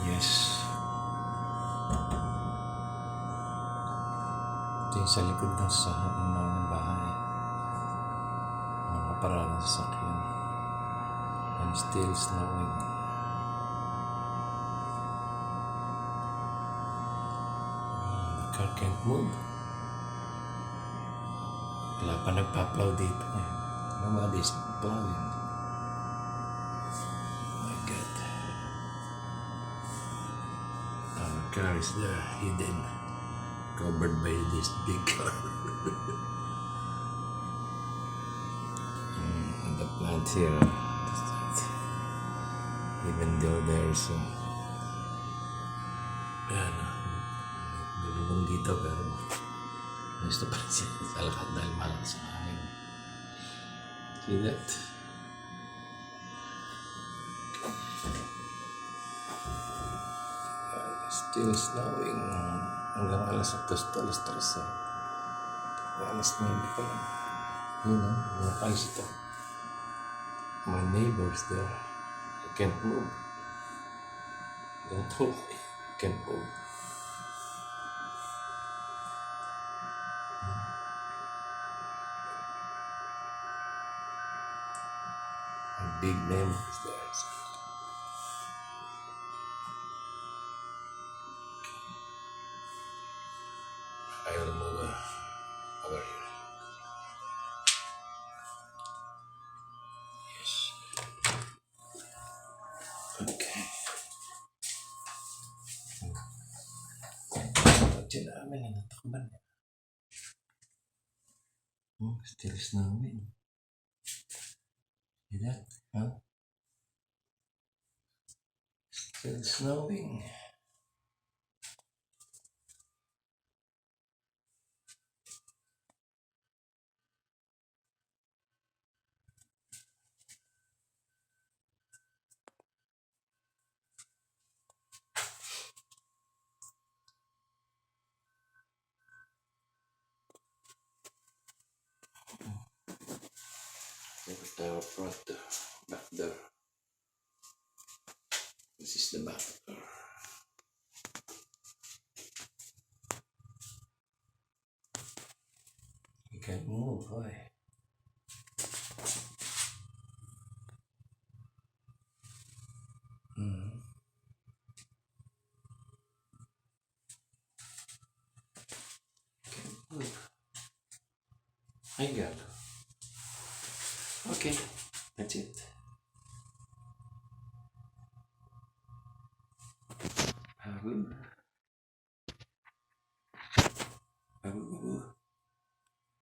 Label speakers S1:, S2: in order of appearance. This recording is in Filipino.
S1: Yes. Ito yung sa likod ng naming bahay. Nakaparada sa sakyan. I'm still snowing. The car can't move. Wala pa nagpa-plow dito eh. Nobody's plowing. My God. Our car is there, hidden, covered by this big car. And the plant here, even though there's gulong dito, pero gusto pa rin siya sa lahat dahil malakas ang hangin. See that? Still snowing hanggang alas 3 eh. Alas 9 pa lang. Yun know, nakalis ito. My neighbors there, I can't move. Don't move. I can't move. My big neighbors there. So. I will move over here. Yes. Okay. Pagkakit namin na natakban niya. Still snowing. See that? Huh? Still snowing. Look at our front door, back door. This is the back door. You can't move, why? Can't move. I got it. Okay, that's it. Good.